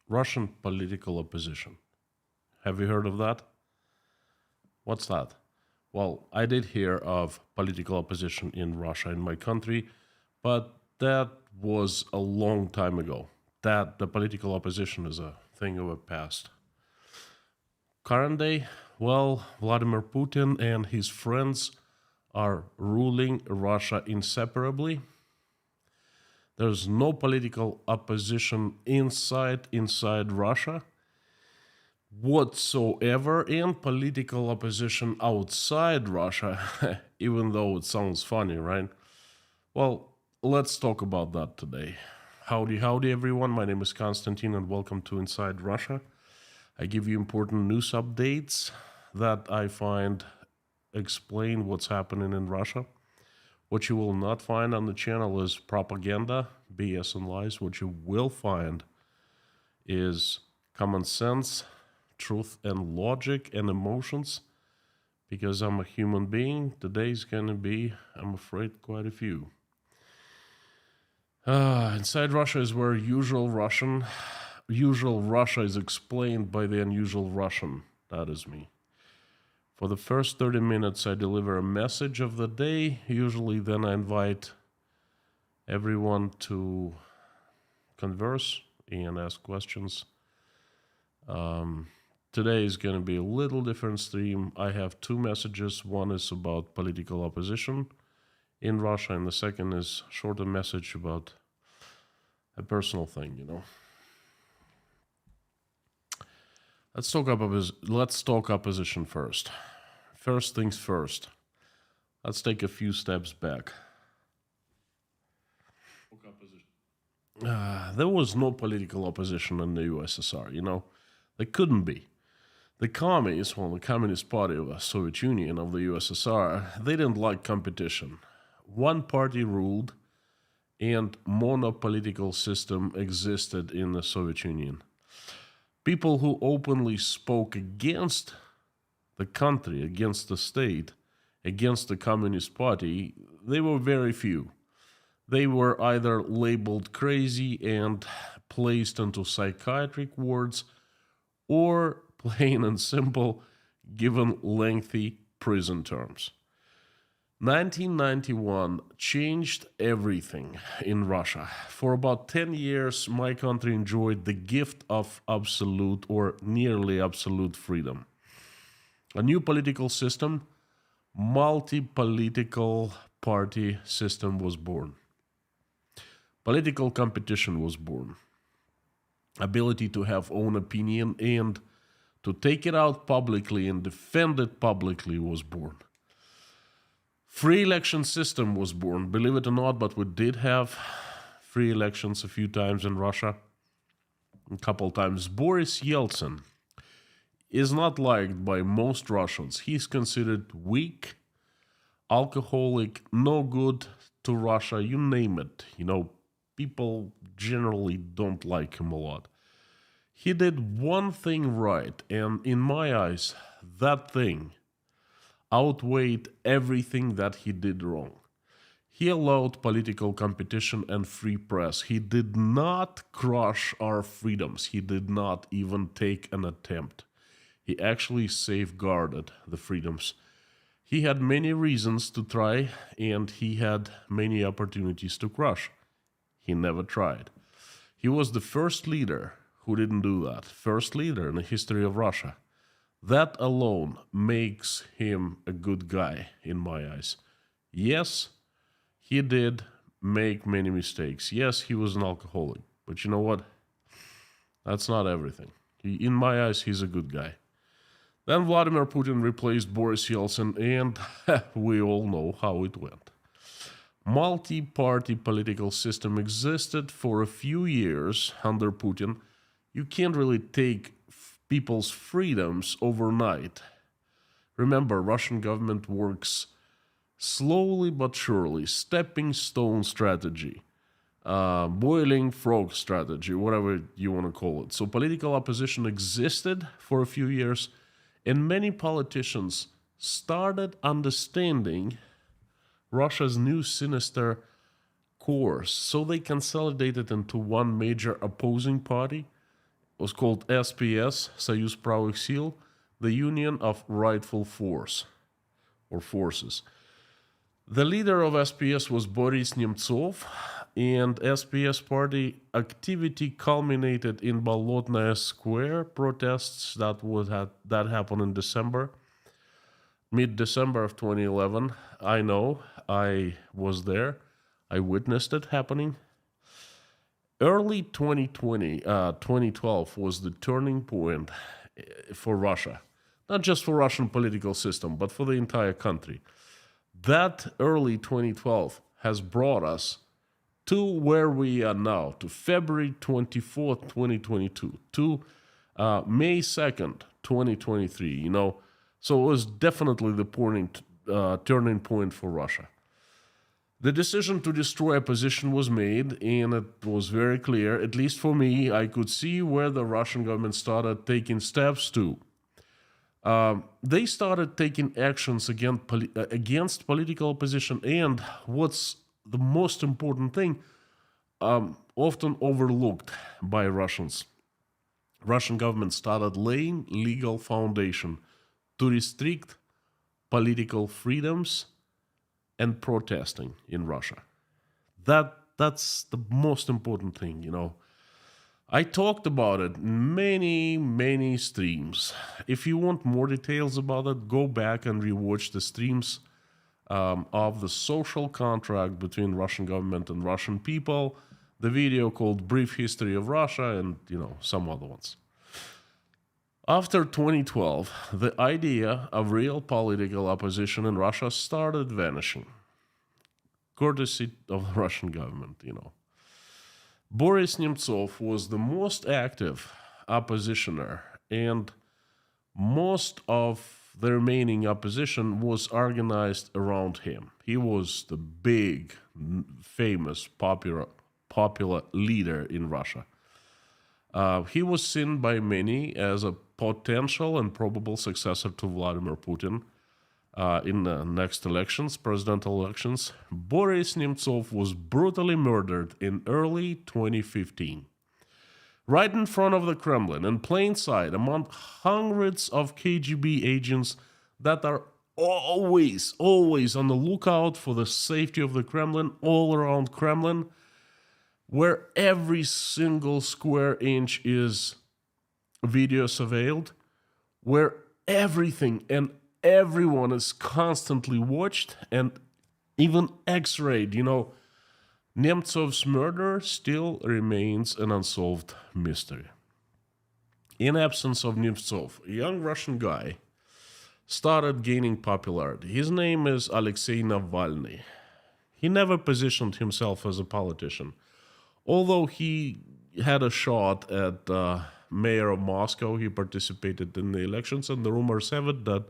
Russian political opposition. Have you heard of that? What's that? Well, I did hear of political opposition in Russia, in my country, but that was a long time ago. That the political opposition is a thing of the past. Current day, well, Vladimir Putin and his friends are ruling Russia inseparably. There's no political opposition inside Russia whatsoever, and political opposition outside Russia, even though it sounds funny, right? Well, let's talk about that today. Howdy, everyone. My name is Konstantin, and welcome to Inside Russia. I give you important news updates that I find explain what's happening in Russia. What you will not find on the channel is propaganda, BS, and lies. What you will find is common sense, truth and logic and emotions. Because I'm a human being, today's gonna be, I'm afraid, quite a few. Inside Russia is where usual Russia is explained by the unusual Russian. That is me. For the first 30 minutes, I deliver a message of the day. Usually, then I invite everyone to converse and ask questions. Today is going to be a little different stream. I have two messages. One is about political opposition in Russia, and the second is shorter message about a personal thing. Let's talk opposition first. First things first. Let's take a few steps back. There was no political opposition in the USSR, There couldn't be. The Communist Party of the Soviet Union, of the USSR, they didn't like competition. One party ruled, and monopolitical system existed in the Soviet Union. People who openly spoke against the country, against the state, against the Communist Party, they were very few. They were either labeled crazy and placed into psychiatric wards, or plain and simple, given lengthy prison terms. 1991 changed everything in Russia. For about 10 years, my country enjoyed the gift of absolute or nearly absolute freedom. A new political system, multi-political party system was born. Political competition was born. Ability to have own opinion and to take it out publicly and defend it publicly was born. Free election system was born, believe it or not, but we did have free elections a few times in Russia. A couple times. Boris Yeltsin is not liked by most Russians. He's considered weak, alcoholic, no good to Russia, you name it. People generally don't like him a lot. He did one thing right, and in my eyes, that thing outweighed everything that he did wrong. He allowed political competition and free press. He did not crush our freedoms. He did not even take an attempt. He actually safeguarded the freedoms. He had many reasons to try, and he had many opportunities to crush. He never tried. He was the first leader who didn't do that. First leader in the history of Russia. That alone makes him a good guy in my eyes. Yes, he did make many mistakes. Yes, he was an alcoholic. But you know what? That's not everything. In my eyes, he's a good guy. Then Vladimir Putin replaced Boris Yeltsin, and we all know how it went. Multi-party political system existed for a few years under Putin. You can't really take people's freedoms overnight. Remember, Russian government works slowly but surely, stepping stone strategy, boiling frog strategy, whatever you want to call it. So political opposition existed for a few years, and many politicians started understanding Russia's new sinister course. So they consolidated into one major opposing party was called SPS, Союз правых сил, the Union of Rightful Force, or Forces. The leader of SPS was Boris Nemtsov, and SPS party activity culminated in Bolotnaya Square protests that happened in December, mid-December of 2011. I know, I was there. I witnessed it happening. Early 2012 was the turning point for Russia. Not just for Russian political system, but for the entire country. That early 2012 has brought us to where we are now, to February 24th, 2022, to May 2nd, 2023, So it was definitely the turning point for Russia. The decision to destroy opposition was made, and it was very clear, at least for me, I could see where the Russian government started taking steps to. They started taking actions against political opposition, and what's the most important thing, often overlooked by Russians. Russian government started laying legal foundation to restrict political freedoms and protesting in Russia. That's the most important thing. I talked about it in many streams. If you want more details about it, go back and rewatch the streams of the social contract between Russian government and Russian people, the video called Brief History of Russia, and some other ones. After 2012, the idea of real political opposition in Russia started vanishing, courtesy of the Russian government. Boris Nemtsov was the most active oppositioner, and most of the remaining opposition was organized around him. He was the big, famous, popular leader in Russia. He was seen by many as a potential and probable successor to Vladimir Putin in the next elections, presidential elections. Boris Nemtsov was brutally murdered in early 2015. Right in front of the Kremlin, in plain sight, among hundreds of KGB agents that are always on the lookout for the safety of the Kremlin, all around Kremlin, where every single square inch is video surveilled, where everything and everyone is constantly watched and even x-rayed. Nemtsov's murder still remains an unsolved mystery. In absence of Nemtsov, a young Russian guy started gaining popularity. His name is Alexei Navalny. He never positioned himself as a politician, although he had a shot at mayor of Moscow. He participated in the elections, and the rumors have it that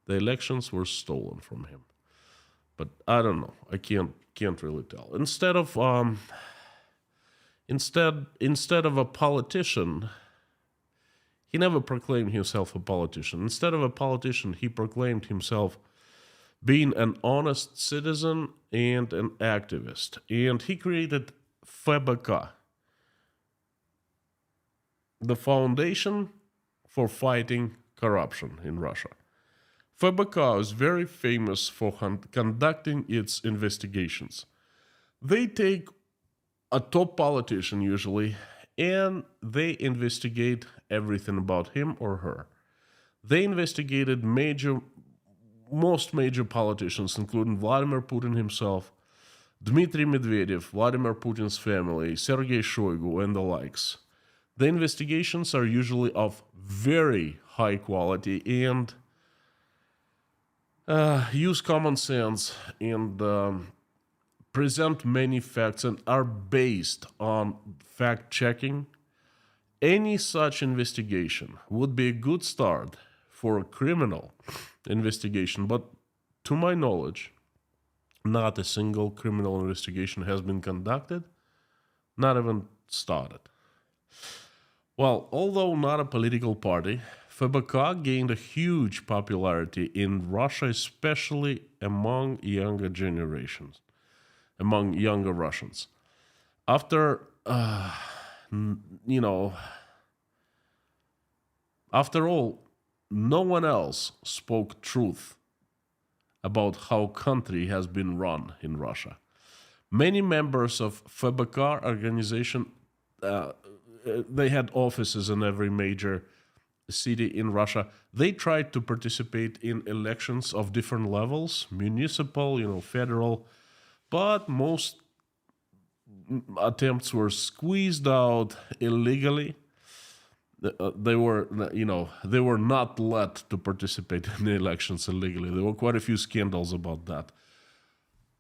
the elections were stolen from him. But I don't know. I can't really tell. Instead of a politician, he never proclaimed himself a politician. Instead of a politician, he proclaimed himself being an honest citizen and an activist. And he created FBK, the Foundation for Fighting Corruption in Russia. FBK is very famous for conducting its investigations. They take a top politician usually, and they investigate everything about him or her. They investigated most major politicians, including Vladimir Putin himself, Dmitry Medvedev, Vladimir Putin's family, Sergei Shoigu, and the likes. The investigations are usually of very high quality and use common sense and present many facts and are based on fact-checking. Any such investigation would be a good start for a criminal investigation, but to my knowledge, not a single criminal investigation has been conducted, not even started. Well, although not a political party, FBK gained a huge popularity in Russia, especially among younger generations, among younger Russians. After, After all, no one else spoke truth about how country has been run in Russia. Many members of FEBK organization, uh, they had offices in every major city in Russia. They tried to participate in elections of different levels, municipal, federal, but most attempts were squeezed out illegally. They were not let to participate in the elections illegally. There were quite a few scandals about that.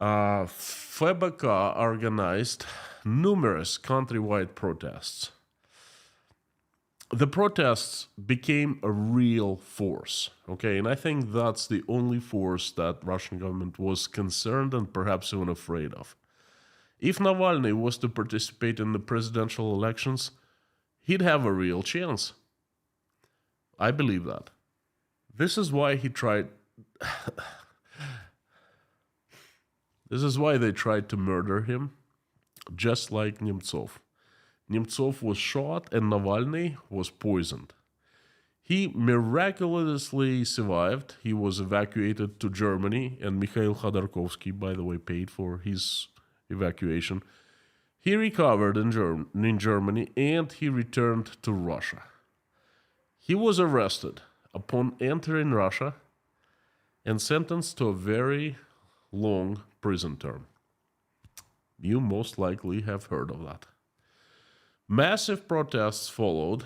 FEBK organized numerous countrywide protests. The protests became a real force, okay? And I think that's the only force that Russian government was concerned and perhaps even afraid of. If Navalny was to participate in the presidential elections, he'd have a real chance. I believe that. This is why he tried. This is why they tried to murder him, just like Nemtsov. Nemtsov was shot and Navalny was poisoned. He miraculously survived. He was evacuated to Germany, and Mikhail Khodorkovsky, by the way, paid for his evacuation. He recovered in Germany and he returned to Russia. He was arrested upon entering Russia and sentenced to a very long prison term. You most likely have heard of that. Massive protests followed.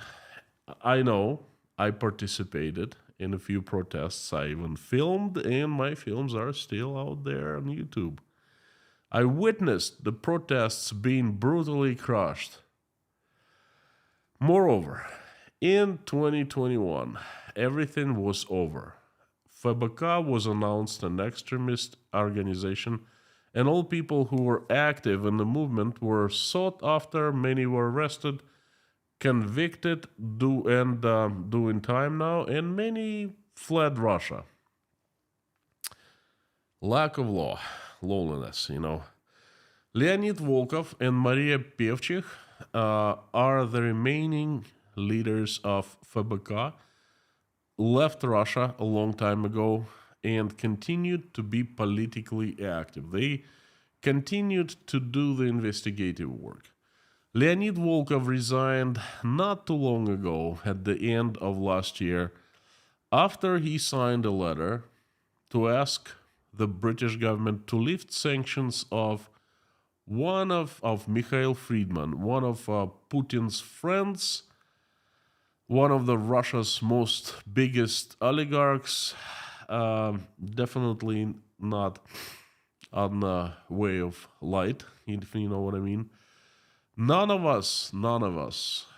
I know I participated in a few protests. I even filmed, and my films are still out there on YouTube. I witnessed the protests being brutally crushed. Moreover, in 2021, everything was over. FEBK was announced an extremist organization, and all people who were active in the movement were sought after. Many were arrested, convicted, doing time now, and many fled Russia. Lack of law, lawlessness, Leonid Volkov and Maria Pevchikh are the remaining leaders of FEBK, left Russia a long time ago and continued to be politically active. They continued to do the investigative work. Leonid Volkov resigned not too long ago, at the end of last year, after he signed a letter to ask the British government to lift sanctions of one of Mikhail Friedman, one of Putin's friends, one of the Russia's most biggest oligarchs, definitely not on the way of light, if you know what I mean. None of us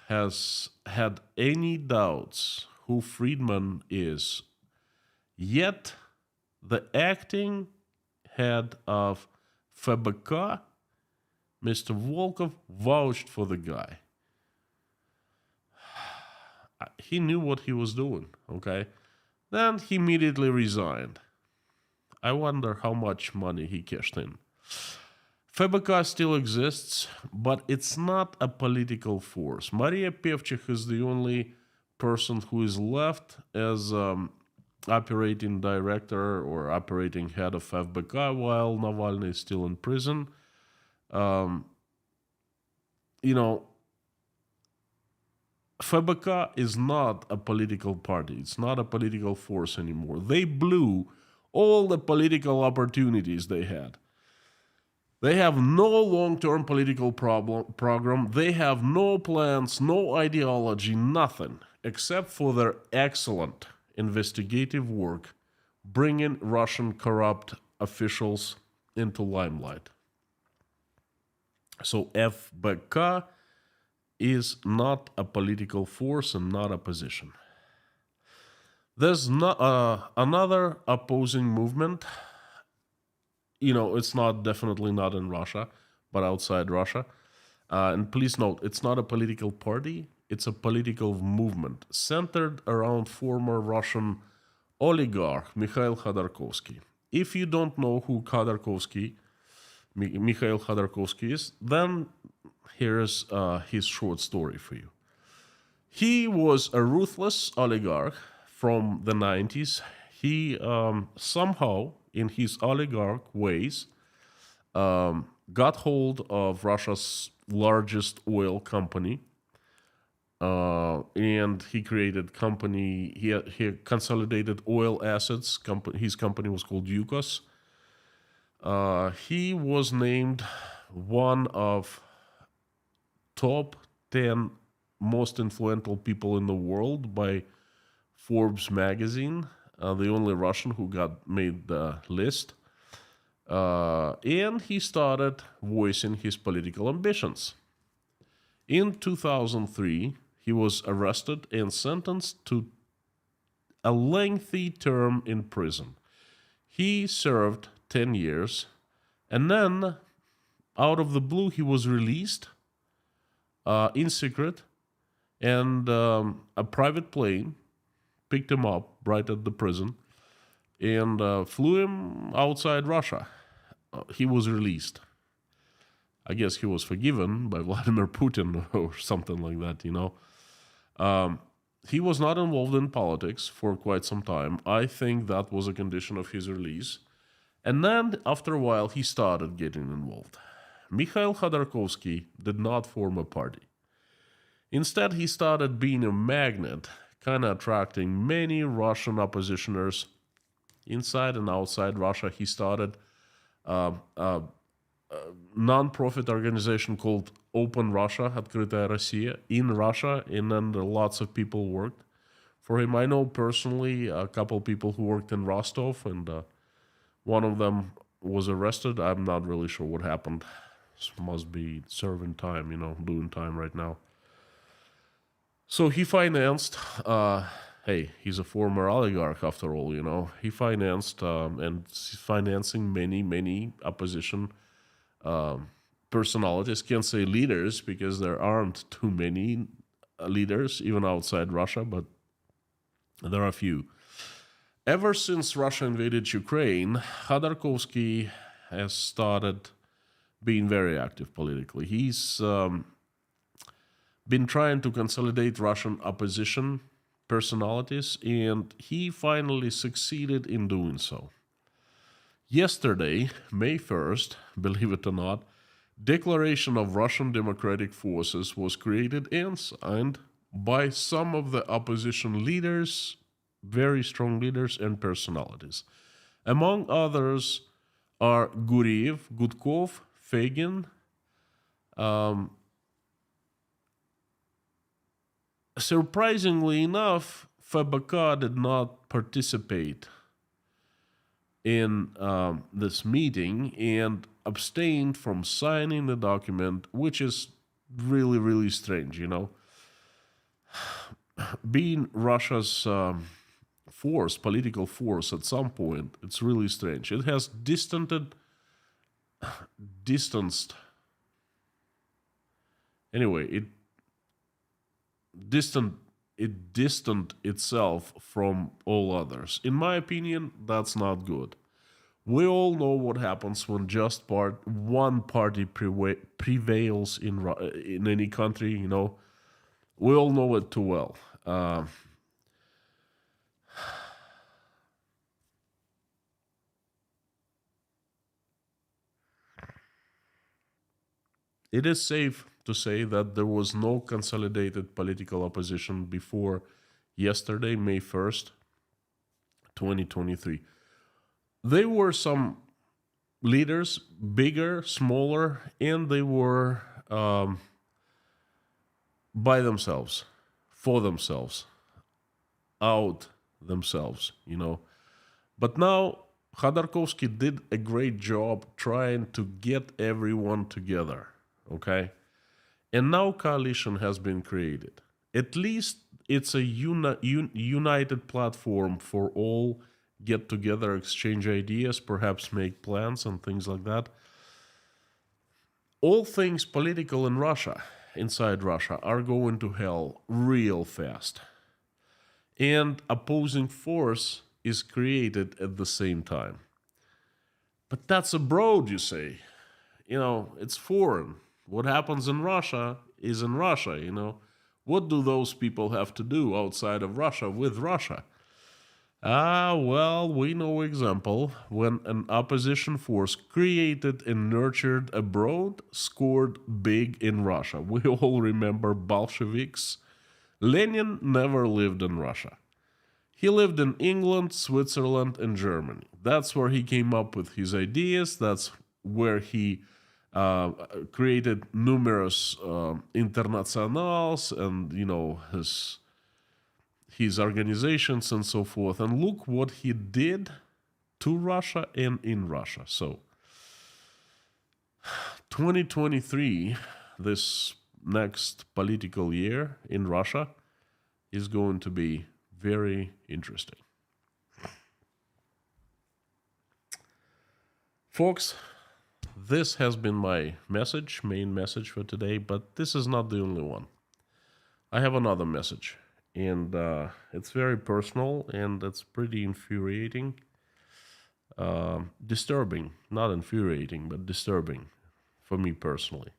has had any doubts who Friedman is. Yet, the acting head of FEBK, Mr. Volkov, vouched for the guy. He knew what he was doing, okay? Then he immediately resigned. I wonder how much money he cashed in. FEBK still exists, but it's not a political force. Maria Pevchikh is the only person who is left as operating director or operating head of FEBK while Navalny is still in prison. FEBK is not a political party. It's not a political force anymore. They blew all the political opportunities they had. They have no long-term political program. They have no plans, no ideology, nothing, except for their excellent investigative work, bringing Russian corrupt officials into limelight. So FBK is not a political force and not a position. There's another opposing movement. It's definitely not in Russia, but outside Russia. And please note, it's not a political party. It's a political movement centered around former Russian oligarch Mikhail Khodorkovsky. If you don't know who Mikhail Khodorkovsky is, then here's his short story for you. He was a ruthless oligarch from the 90s. He somehow, in his oligarch ways, got hold of Russia's largest oil company, and he created company. He consolidated oil assets. His company was called Yukos. He was named one of top 10 most influential people in the world by Forbes magazine, the only Russian who got made the list. And he started voicing his political ambitions. In 2003, he was arrested and sentenced to a lengthy term in prison. He served 10 years, and then, out of the blue, he was released in secret, and a private plane picked him up right at the prison and flew him outside Russia. He was released. I guess he was forgiven by Vladimir Putin or something like that, you know. He was not involved in politics for quite some time. I think that was a condition of his release. And then, after a while, he started getting involved. Mikhail Khodorkovsky did not form a party. Instead, he started being a magnet, kind of attracting many Russian oppositioners inside and outside Russia. He started a non-profit organization called Open Russia, Открытая Россия, in Russia, and then lots of people worked for him. I know personally a couple people who worked in Rostov, and one of them was arrested. I'm not really sure what happened. Must be serving time, doing time right now. So he financed, hey, he's a former oligarch after all, He financed and financing many opposition personalities. Can't say leaders because there aren't too many leaders, even outside Russia, but there are a few. Ever since Russia invaded Ukraine, Khodorkovsky has started being very active politically. He's been trying to consolidate Russian opposition personalities, and he finally succeeded in doing so. Yesterday, May 1st, believe it or not, Declaration of Russian Democratic Forces was created and signed by some of the opposition leaders, very strong leaders and personalities. Among others are Guriev, Gudkov, Fagin. Surprisingly enough, FBK did not participate in this meeting and abstained from signing the document, which is really, really strange, Being Russia's political force at some point, it's really strange. It has distanced. Anyway, it distanced itself from all others. In my opinion, that's not good. We all know what happens when just one party prevails in any country. We all know it too well. It is safe to say that there was no consolidated political opposition before yesterday, May 1st, 2023. There were some leaders, bigger, smaller, and they were by themselves, for themselves, out themselves, But now Khodorkovsky did a great job trying to get everyone together, okay? And now coalition has been created. At least it's a united platform for all get together, exchange ideas, perhaps make plans and things like that. All things political in Russia, inside Russia, are going to hell real fast. And opposing force is created at the same time. But that's abroad, you say. It's foreign. What happens in Russia is in Russia, What do those people have to do outside of Russia with Russia? Well, we know example when an opposition force created and nurtured abroad scored big in Russia. We all remember Bolsheviks. Lenin never lived in Russia. He lived in England, Switzerland, and Germany. That's where he came up with his ideas. That's where he created numerous internationals and his organizations and so forth. And look what he did to Russia and in Russia. So 2023, this next political year in Russia, is going to be very interesting. Folks, this has been my main message for today, but this is not the only one. I have another message, and it's very personal, and it's pretty infuriating. Disturbing, not infuriating, but disturbing for me personally.